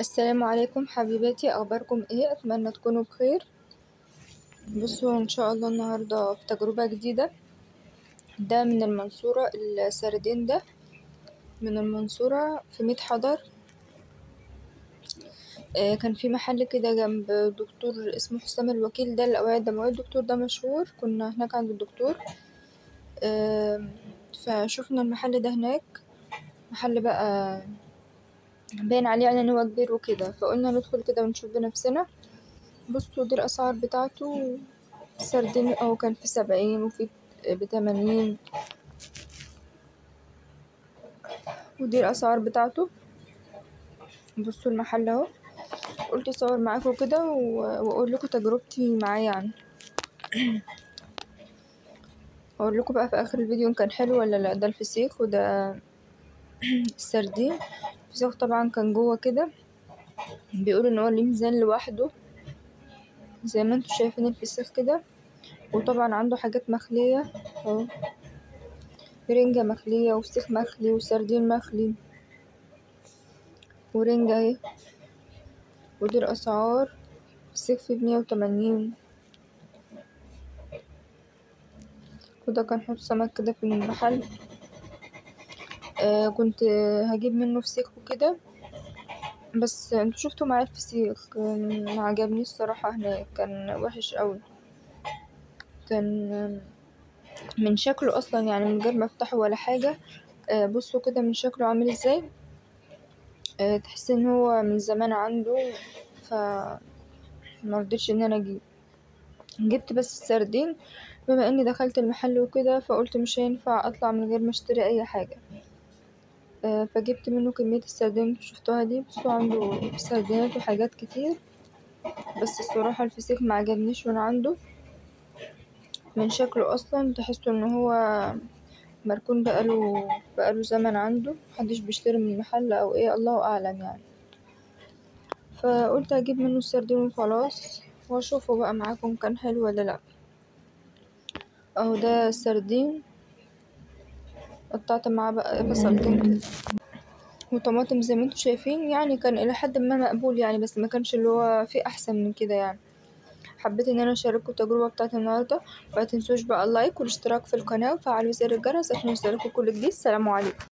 السلام عليكم حبيباتي، اخباركم ايه؟ اتمنى تكونوا بخير. بصوا ان شاء الله النهارده في تجربه جديده. ده من المنصوره، السردين ده من المنصوره في ميت حضر. كان في محل كده جنب دكتور اسمه حسام الوكيل، ده الاوعية الدمويه. الدكتور ده مشهور، كنا هناك عند الدكتور. فشوفنا المحل ده هناك، محل بقى باين عليه يعني ان هو كبير وكده، فقلنا ندخل كده ونشوف بنفسنا. بصوا دي الاسعار بتاعته. السردين كان في 70 وفي ب80، ودي الاسعار بتاعته. بصوا المحل اهو. قلت اصور معاكم كده واقول لكم تجربتي معاه يعني. اقول لكم بقى في اخر الفيديو ان كان حلو ولا لا. ده الفسيخ وده السردين. الفسيخ طبعا كان جوه كده، بيقولوا ان هو ليه ميزان لوحده زي ما انتوا شايفين الفسيخ كده. وطبعا عنده حاجات مخليه اهو، رنجة مخلية وفسيخ مخلي وسردين مخلي ورنجة اهي. ودي الاسعار. فسيخ في ب180. وده كان حوض سمك كده في المحل. كنت هجيب منه فسيخ وكده، بس انتوا شفتوا معايا الفسيخ ما عجبنيش الصراحة. هناك كان وحش قوي، كان من شكله اصلا يعني من غير ما افتحه ولا حاجة. بصوا كده من شكله عامل ازاي. تحس ان هو من زمان عنده، ف مرضتش ان انا اجيب. جبت بس السردين، بما اني دخلت المحل وكده فقلت مش هينفع اطلع من غير ما اشتري اي حاجة. فجبت منه كمية السردين اللي شفتوها دي. بصوا عنده سردينات وحاجات كتير، بس الصراحة الفسيخ ما عجبنيش من عنده. من شكله اصلا تحسوا ان هو مركون بقاله زمن عنده، محدش بيشتري من المحل او ايه، الله اعلم يعني. فقلت اجيب منه السردين وخلاص، واشوفه بقى معاكم كان حلو ولا لا. اهو ده السردين، قطعت معاه بقى بصلتين كده وطماطم زي ما انتوا شايفين. يعني كان الى حد ما مقبول يعني، بس ما كانش اللي هو فيه احسن من كده يعني. حبيت ان انا اشارككم التجربه بتاعت النهارده. وما تنسوش بقى اللايك والاشتراك في القناه وفعلوا زر الجرس عشان يوصلكوا كل جديد. السلام عليكم.